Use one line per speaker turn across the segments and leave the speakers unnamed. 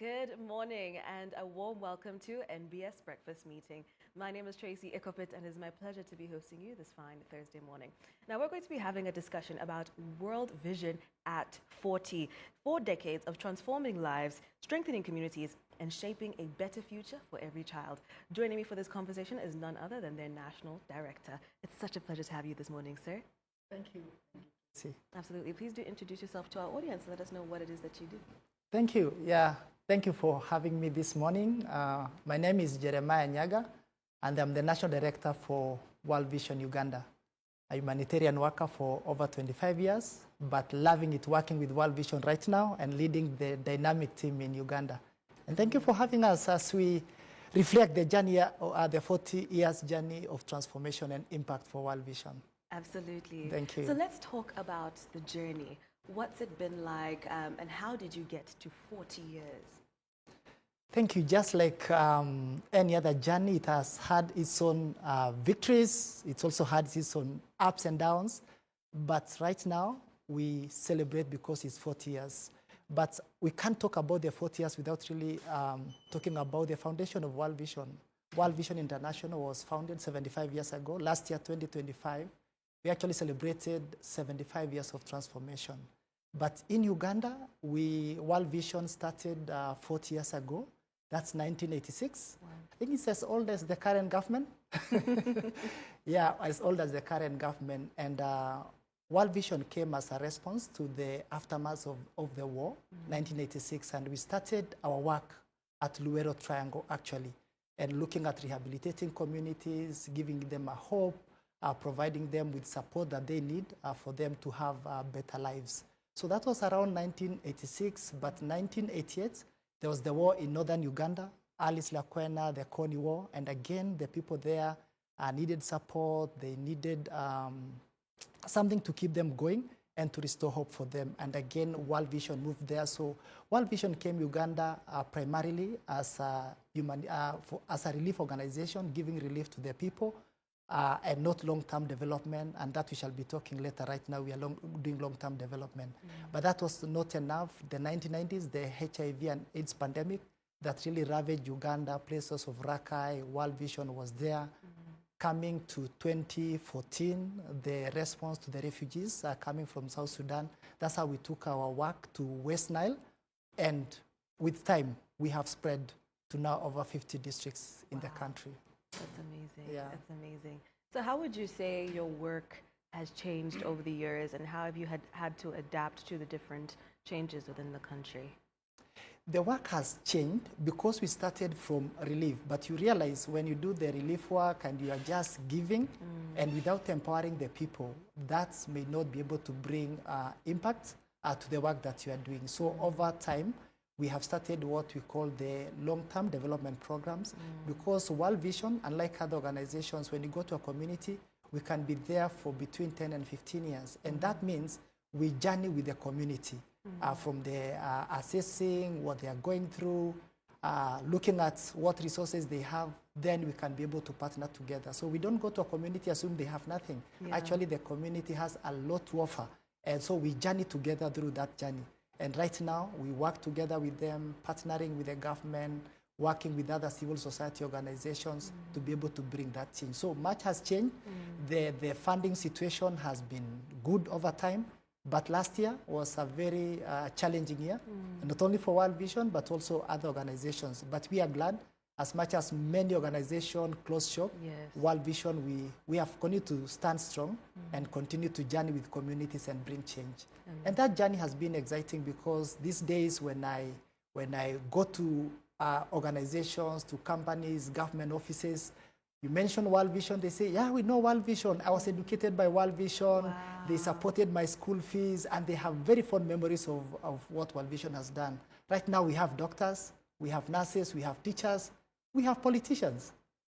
Good morning and a warm welcome to NBS Breakfast Meeting. My name is Tracy Ikopit and it is my pleasure to be hosting you this fine Thursday morning. Now we're going to be having a discussion about World Vision at 40. 4 decades of transforming lives, strengthening communities and shaping a better future for every child. Joining me for this conversation is none other than their National Director. It's such a pleasure to have you this morning, sir.
Thank you. See.
Absolutely. Please do introduce yourself to our audience. Let us know what it is that you do.
Thank you. Yeah. Thank you for having me this morning. My name is Jeremiah Nyagah, and I'm the National Director for World Vision Uganda, a humanitarian worker for over 25 years, but loving it working with World Vision right now and leading the dynamic team in Uganda. And thank you for having us as we reflect the journey, the 40 years journey of transformation and impact for World Vision.
Absolutely.
Thank you.
So let's talk about the journey. What's it been like and how did you get to 40 years?
Thank you. Just like any other journey, it has had its own victories. It's also had its own ups and downs. But right now, we celebrate because it's 40 years. But we can't talk about the 40 years without really talking about the foundation of World Vision. World Vision International was founded 75 years ago. Last year, 2025, we actually celebrated 75 years of transformation. But in Uganda, World Vision started 40 years ago. That's 1986. Wow. I think it's as old as the current government. Yeah, as old as the current government. And World Vision came as a response to the aftermath of the war, 1986. And we started our work at Luero Triangle, actually, and looking at rehabilitating communities, giving them a hope, providing them with support that they need for them to have better lives. So that was around 1986, but 1988, there was the war in northern Uganda, Alice Lakwena, the Kony War, and again, the people there needed support, they needed something to keep them going and to restore hope for them. And again, World Vision moved there. So World Vision came Uganda primarily as a relief organization, giving relief to the people, and not long-term development, and that we shall be talking later. Right now, we are doing long-term development. But that was not enough. The 1990s, the HIV and AIDS pandemic that really ravaged Uganda, places of Rakai, World Vision was there. Coming to 2014, the response to the refugees coming from South Sudan, that's how we took our work to West Nile. And with time, we have spread to now over 50 districts in the country.
That's amazing.
Yeah.
That's amazing. So how would you say your work has changed over the years and how have you had to adapt to the different changes within the country?
The work has changed because we started from relief, but you realize when you do the relief work and you are just giving and without empowering the people, that may not be able to bring impact to the work that you are doing. So over time, we have started what we call the long-term development programs because World Vision, unlike other organizations, when you go to a community, we can be there for between 10 and 15 years. And that means we journey with the community from the assessing what they are going through, looking at what resources they have, then we can be able to partner together. So we don't go to a community assume they have nothing. Yeah. Actually, the community has a lot to offer. And so we journey together through that journey. And right now, we work together with them, partnering with the government, working with other civil society organizations to be able to bring that change. So much has changed. The funding situation has been good over time, but last year was a very challenging year, not only for World Vision, but also other organizations. But we are glad, as much as many organizations closed shop, yes. World Vision, we have continued to stand strong and continue to journey with communities and bring change. And that journey has been exciting because these days when I go to organizations, to companies, government offices, you mention World Vision, they say, yeah, we know World Vision. I was educated by World Vision. Wow. They supported my school fees, and they have very fond memories of what World Vision has done. Right now, we have doctors, we have nurses, we have teachers, we have politicians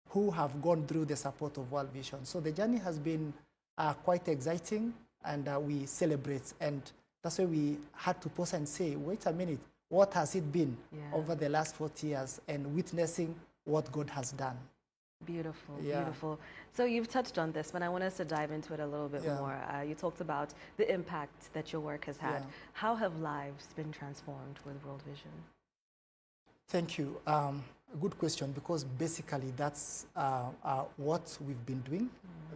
who have gone through the support of World Vision. So the journey has been quite exciting, and we celebrate. And that's why we had to pause and say, wait a minute, what has it been over the last 40 years and witnessing what God has done?
Beautiful, beautiful. So you've touched on this, but I want us to dive into it a little bit more. You talked about the impact that your work has had. How have lives been transformed with World Vision?
Thank you. Good question, because basically that's what we've been doing.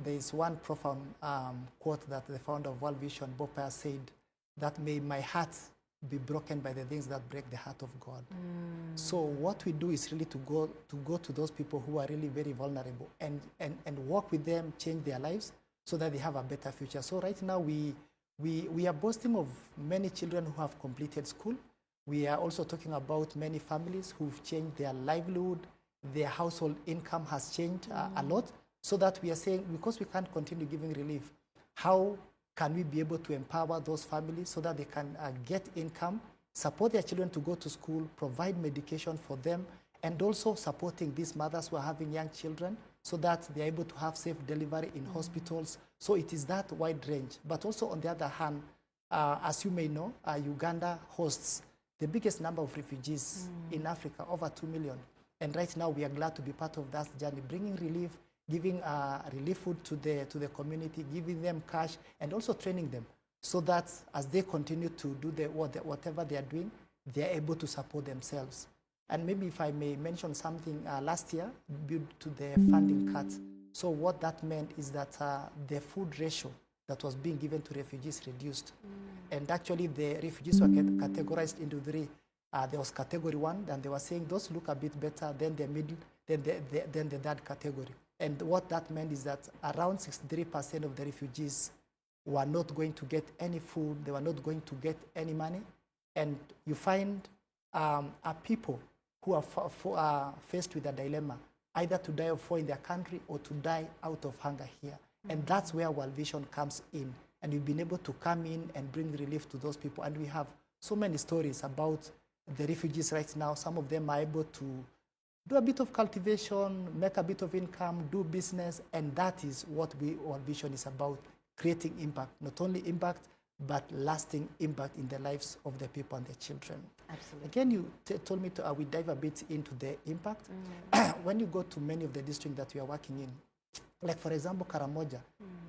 There is one profound quote that the founder of World Vision, Bob Payer, said, that may my heart be broken by the things that break the heart of God. So what we do is really to go to those people who are really very vulnerable and work with them, change their lives so that they have a better future. So right now we are boasting of many children who have completed school. We are also talking about many families who've changed their livelihood, their household income has changed a lot, so that we are saying, because we can't continue giving relief, how can we be able to empower those families so that they can get income, support their children to go to school, provide medication for them, and also supporting these mothers who are having young children so that they're able to have safe delivery in hospitals. So it is that wide range. But also on the other hand, as you may know, Uganda hosts the biggest number of refugees in Africa, over 2 million. And right now we are glad to be part of that journey, bringing relief, giving relief food to the community, giving them cash, and also training them so that as they continue to do whatever they are doing, they are able to support themselves. And maybe if I may mention something, last year, due to the funding cut, so what that meant is that the food ratio that was being given to refugees reduced. And actually the refugees were categorized into three. There was category 1, and they were saying those look a bit better, then the middle, then the third category. And what that meant is that around 63% of the refugees were not going to get any food, they were not going to get any money. And you find people who are faced with a dilemma, either to die of war in their country or to die out of hunger here. And that's where World Vision comes in. And we've been able to come in and bring relief to those people. And we have so many stories about the refugees right now. Some of them are able to do a bit of cultivation, make a bit of income, do business. And that is what World Vision is about, creating impact. Not only impact, but lasting impact in the lives of the people and the children.
Absolutely.
Again, you told me we dive a bit into the impact. When you go to many of the districts that we are working in, like for example, Karamoja,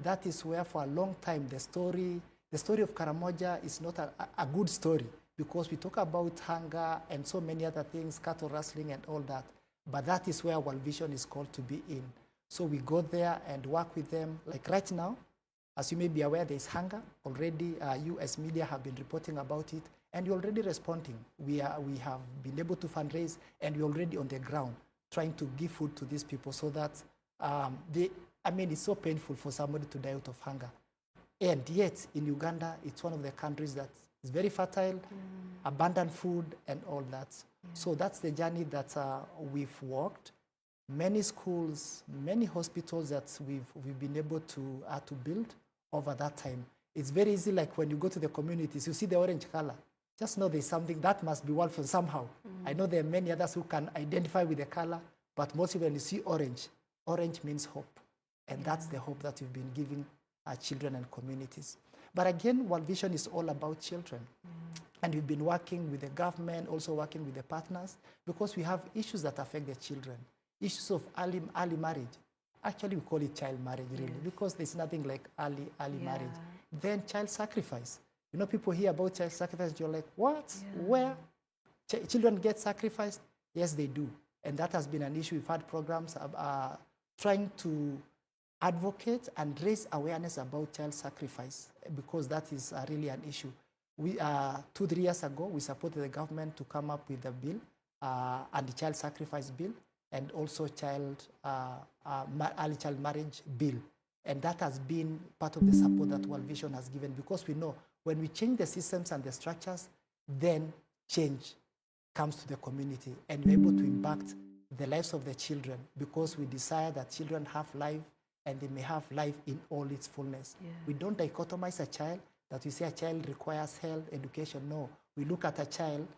that is where for a long time the story of Karamoja is not a good story, because we talk about hunger and so many other things, cattle rustling and all that. But that is where World Vision is called to be in. So we go there and work with them. Like right now, as you may be aware, there is hunger. Already US media have been reporting about it, and we're already responding. We have been able to fundraise, and we're already on the ground trying to give food to these people so that it's so painful for somebody to die out of hunger. And yet, in Uganda, it's one of the countries that is very fertile, abundant food, and all that. So that's the journey that we've walked. Many schools, many hospitals that we've been able to build over that time. It's very easy, like when you go to the communities, you see the orange color. Just know there's something that must be World Vision somehow. I know there are many others who can identify with the color, but mostly when you see orange, orange means hope. And that's the hope that we've been giving our children and communities. But again, World Vision is all about children. And we've been working with the government, also working with the partners, because we have issues that affect the children. Issues of early marriage. Actually, we call it child marriage, really, because there's nothing like early marriage. Then child sacrifice. You know, people hear about child sacrifice, you're like, what? Where? Children get sacrificed? Yes, they do. And that has been an issue. We've had programs trying to advocate and raise awareness about child sacrifice, because that is really an issue. We 2-3 years ago, we supported the government to come up with a bill, and the child sacrifice bill, and also early child marriage bill. And that has been part of the support that World Vision has given, because we know when we change the systems and the structures, then change comes to the community, and we're able to impact the lives of the children, because we desire that children have life, and they may have life in all its fullness. We don't dichotomize a child, that we say a child requires health, education. No, we look at a child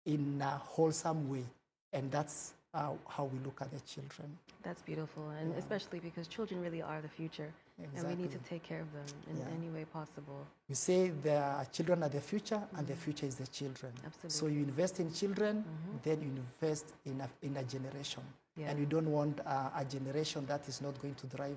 in a wholesome way, and that's how we look at the children.
That's beautiful, and especially because children really are the future, and we need to take care of them in any way possible.
We say the children are the future, and the future is the children.
Absolutely.
So you invest in children, then you invest in a generation.
Yeah.
And we don't want a generation that is not going to drive.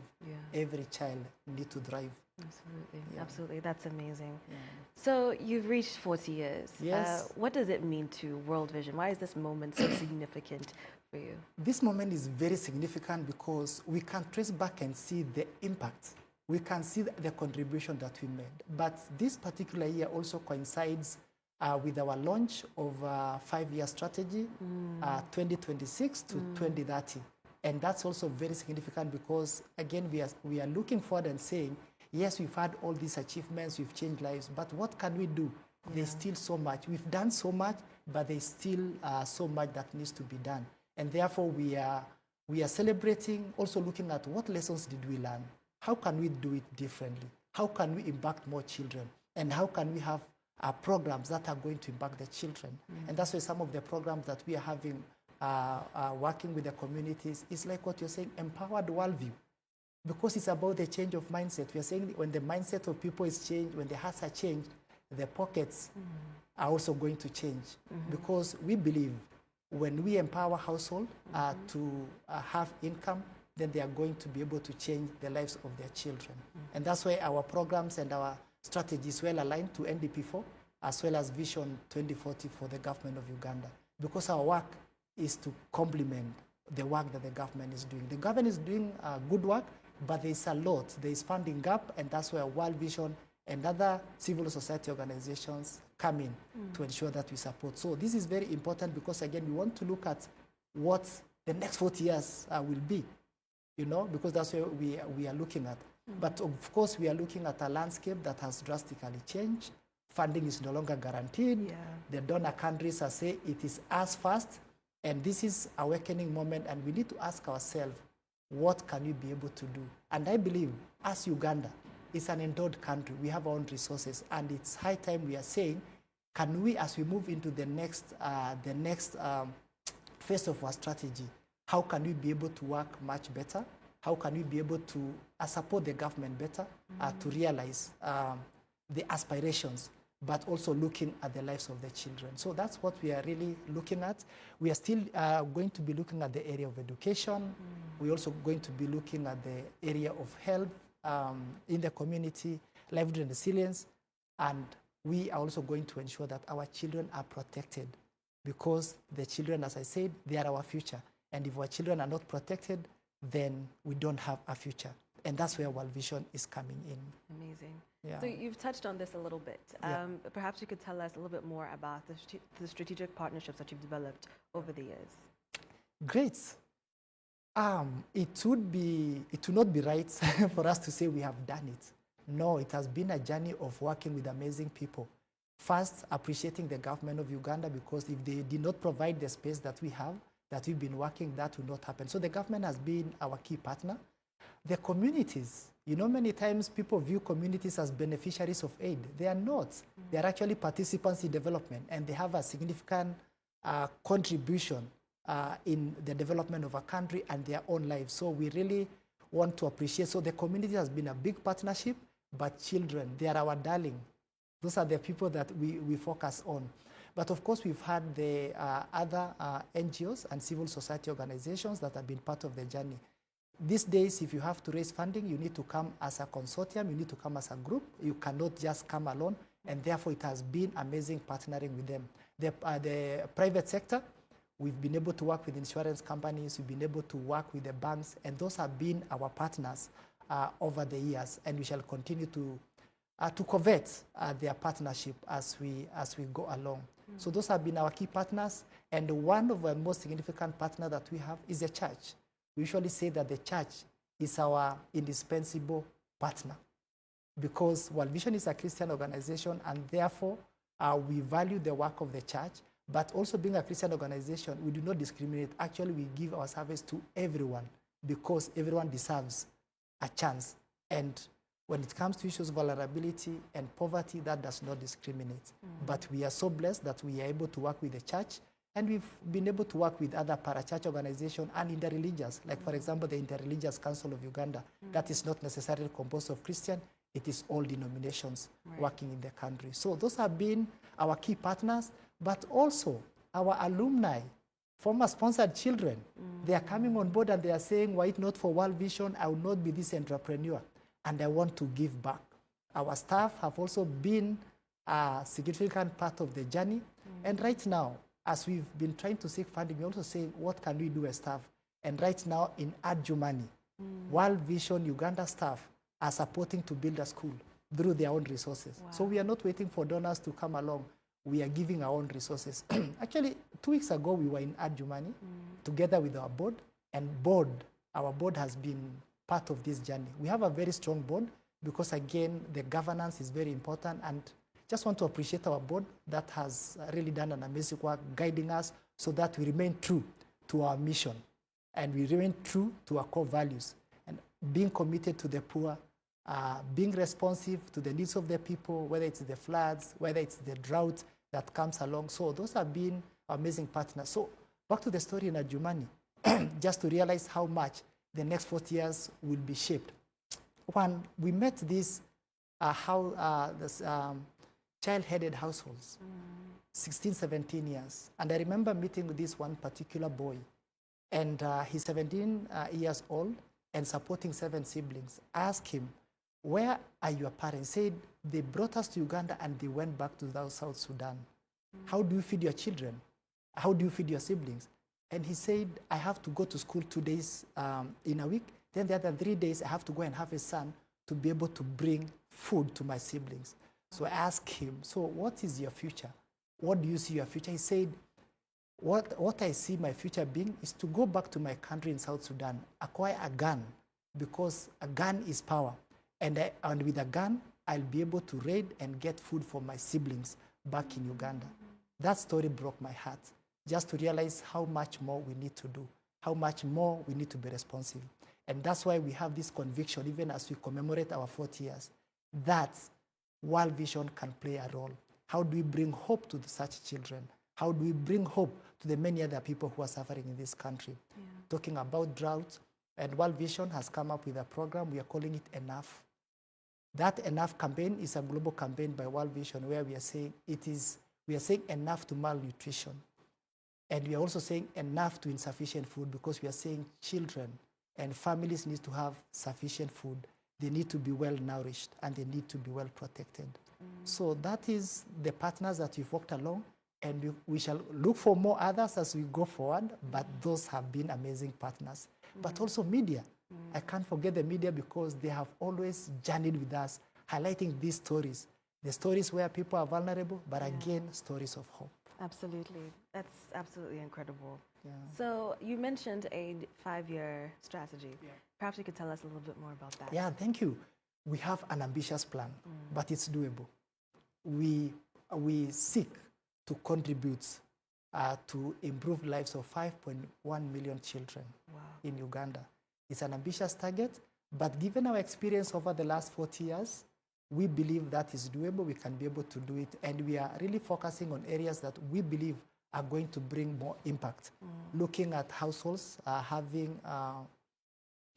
Every child need to drive.
Absolutely. Absolutely. That's amazing.
Yeah.
So you've reached 40 years.
Yes.
What does it mean to World Vision? Why is this moment so significant for you?
This moment is very significant because we can trace back and see the impact. We can see the contribution that we made. But this particular year also coincides with our launch of a 5-year strategy, 2026 to 2030. And that's also very significant because, again, we are looking forward and saying, yes, we've had all these achievements, we've changed lives, but what can we do? There's still so much. We've done so much, but there's still so much that needs to be done. And therefore, we are celebrating, also looking at what lessons did we learn? How can we do it differently? How can we impact more children? And how can we have programs that are going to impact the children? And that's why some of the programs that we are having, working with the communities, is like what you're saying, empowered worldview. Because it's about the change of mindset. We are saying when the mindset of people is changed, when the hearts are changed, the pockets are also going to change. Because we believe when we empower households to have income, then they are going to be able to change the lives of their children. And that's why our programs and our strategy is well aligned to NDP4, as well as Vision 2040 for the government of Uganda. Because our work is to complement the work that the government is doing. The government is doing good work, but there's a lot. There is funding gap, and that's where World Vision and other civil society organizations come in to ensure that we support. So this is very important because, again, we want to look at what the next 40 years will be, because that's where we are looking at. But of course, we are looking at a landscape that has drastically changed. Funding is no longer guaranteed. The donor countries are saying it is us first, and this is a awakening moment, and we need to ask ourselves, what can we be able to do? And I believe, as Uganda, it's an endowed country. We have our own resources, and it's high time we are saying, can we, as we move into the next phase of our strategy, how can we be able to work much better? How can we be able to support the government better to realize the aspirations, but also looking at the lives of the children? So that's what we are really looking at. We are still going to be looking at the area of education. We're also going to be looking at the area of health in the community, livelihood and resilience, and we are also going to ensure that our children are protected, because the children, as I said, they are our future. And if our children are not protected, then we don't have a future. And that's where World Vision is coming in.
Amazing.
Yeah.
So you've touched on this a little bit. Perhaps you could tell us a little bit more about the strategic partnerships that you've developed over the years.
Great. It would not be right for us to say we have done it. No, it has been a journey of working with amazing people. First, appreciating the government of Uganda, because if they did not provide the space that we have, that we've been working, that would not happen. So the government has been our key partner. The communities, many times people view communities as beneficiaries of aid. They are not. They are actually participants in development, and they have a significant contribution in the development of a country and their own lives. So we really want to appreciate. So the community has been a big partnership, but children, they are our darling. Those are the people that we focus on. But of course, we've had the other NGOs and civil society organizations that have been part of the journey. These days, if you have to raise funding, you need to come as a consortium, you need to come as a group. You cannot just come alone, and therefore it has been amazing partnering with them. The private sector, we've been able to work with insurance companies, we've been able to work with the banks, and those have been our partners over the years, and we shall continue to covet their partnership as we go along. So those have been our key partners, and one of our most significant partners that we have is the church. We usually say that the church is our indispensable partner, because World Vision is a Christian organization, and therefore we value the work of the church, but also being a Christian organization, we do not discriminate. Actually, we give our service to everyone, because everyone deserves a chance. And when it comes to issues of vulnerability and poverty, that does not discriminate. But we are so blessed that we are able to work with the church, and we've been able to work with other parachurch organizations and interreligious, like, for example, the Interreligious Council of Uganda. That is not necessarily composed of Christian, it is all denominations working in the country. So those have been our key partners, but also our alumni Former-sponsored children, they are coming on board and they are saying, why not for World Vision, I will not be this entrepreneur, and I want to give back. Our staff have also been a significant part of the journey. And right now, as we've been trying to seek funding, we're also saying, what can we do as staff? And right now, in Advocacy, World Vision Uganda staff are supporting to build a school through their own resources. Wow. So we are not waiting for donors to come along. We are giving our own resources. Actually, 2 weeks ago, we were in Advocacy together with our board, and our board has been part of this journey. We have a very strong board because, again, the governance is very important, and just want to appreciate our board that has really done an amazing work guiding us so that we remain true to our mission and we remain true to our core values, and being committed to the poor, being responsive to the needs of the people, whether it's the floods, whether it's the drought that comes along. So those have been amazing partners. So back to the story in Adjumani, just to realize how much the next 40 years will be shaped. One, we met these child-headed households, 16, 17 years. And I remember meeting with this one particular boy, and he's 17 years old and supporting 7 siblings. I asked him, where are your parents? He said, they brought us to Uganda and they went back to South Sudan. How do you feed your children? How do you feed your siblings? And he said, I have to go to school 2 days in a week. Then the other 3 days, I have to go and have a son to be able to bring food to my siblings. So I asked him, so what is your future? What do you see your future? He said, what I see my future being is to go back to my country in South Sudan, acquire a gun, because a gun is power. And with a gun, I'll be able to raid and get food for my siblings back in Uganda. That story broke my heart, just to realize how much more we need to do, how much more we need to be responsive. And that's why we have this conviction, even as we commemorate our 40 years, that World Vision can play a role. How do we bring hope to such children? How do we bring hope to the many other people who are suffering in this country? Yeah. Talking about drought, and World Vision has come up with a program, we are calling it Enough. That Enough campaign is a global campaign by World Vision where we are saying enough to malnutrition. And we are also saying enough to insufficient food, because we are saying children and families need to have sufficient food. They need to be well nourished and they need to be well protected. So that is the partners that we've walked along, and we shall look for more others as we go forward, but those have been amazing partners. But also media. I can't forget the media, because they have always journeyed with us, highlighting these stories. The stories where people are vulnerable, but again, stories of hope.
Absolutely. That's absolutely incredible.
Yeah.
So you mentioned a 5-year strategy. Yeah. Perhaps you could tell us a little bit more about that.
Yeah, thank you. We have an ambitious plan, but it's doable. We seek to contribute to improve lives of 5.1 million children in Uganda. It's an ambitious target, but given our experience over the last 40 years, we believe that is doable. We can be able to do it, and we are really focusing on areas that we believe are going to bring more impact. Looking at households having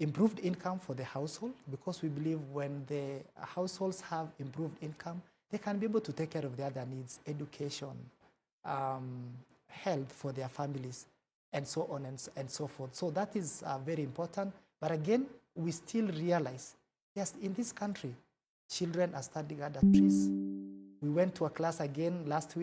improved income for the household, because we believe when the households have improved income, they can be able to take care of the other needs, education, health for their families, and so on and so forth. So that is very important. But again, we still realize, yes, in this country, children are standing under trees. We went to a class again last 2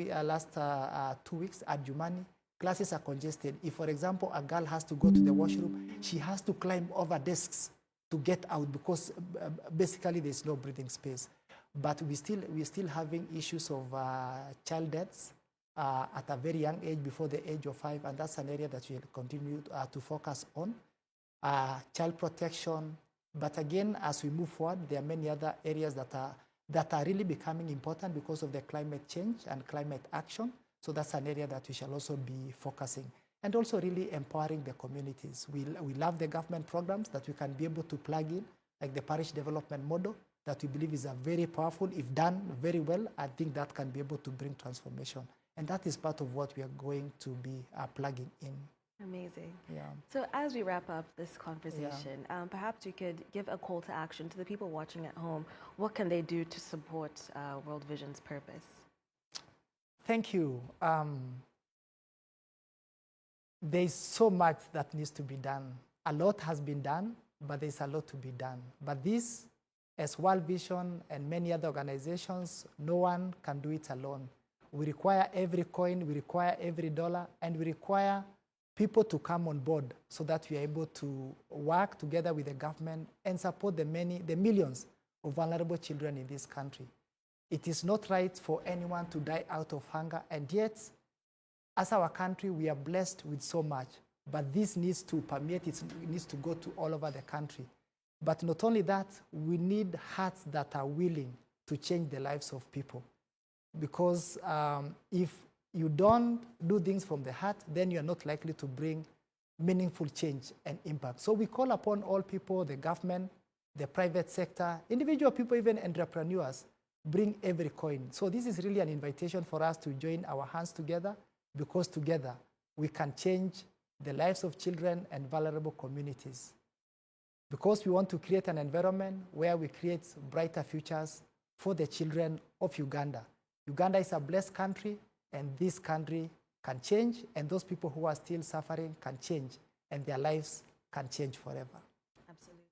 weeks at Jumani. Classes are congested. If, for example, a girl has to go to the washroom, she has to climb over desks to get out, because basically there's no breathing space. But we're still having issues of child deaths at a very young age, before the age of 5, and that's an area that we'll continue to focus on. Child protection. But again, as we move forward, there are many other areas that are really becoming important because of the climate change and climate action. So that's an area that we shall also be focusing. And also really empowering the communities. We love the government programs that we can be able to plug in, like the parish development model, that we believe is a very powerful. If done very well, I think that can be able to bring transformation. And that is part of what we are going to be plugging in.
Amazing.
Yeah.
So as we wrap up this conversation, perhaps you could give a call to action to the people watching at home. What can they do to support World Vision's purpose?
Thank you. there is so much that needs to be done. A lot has been done, but there's a lot to be done. But this, as World Vision and many other organizations, no one can do it alone. We require every coin, we require every dollar, and we require people to come on board so that we are able to work together with the government and support the millions of vulnerable children in this country. It is not right for anyone to die out of hunger, and yet, as our country, we are blessed with so much. But this needs to permeate, it needs to go to all over the country. But not only that, we need hearts that are willing to change the lives of people. Because if you don't do things from the heart, then you are not likely to bring meaningful change and impact. So we call upon all people, the government, the private sector, individual people, even entrepreneurs, bring every coin. So this is really an invitation for us to join our hands together, because together we can change the lives of children and vulnerable communities. Because we want to create an environment where we create brighter futures for the children of Uganda. Uganda is a blessed country, and this country can change, and those people who are still suffering can change, and their lives can change forever.
Absolutely.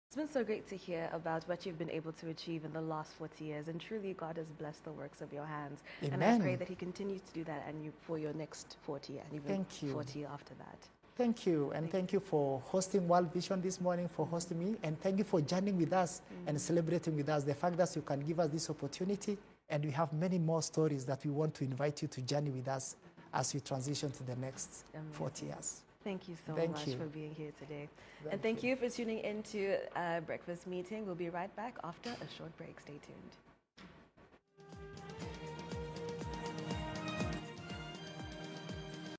It's been so great to hear about what you've been able to achieve in the last 40 years, and truly God has blessed the works of your hands.
Amen.
And I pray that He continues to do that and for your next 40 and even 40 after that.
Thank you, and thank you for hosting World Vision this morning, for hosting me, and thank you for joining with us and celebrating with us. The fact that you can give us this opportunity, and we have many more stories that we want to invite you to journey with us as we transition to the next 40 years.
Thank you so much for being here today. Thank you for tuning in to Breakfast Meeting. We'll be right back after a short break. Stay tuned.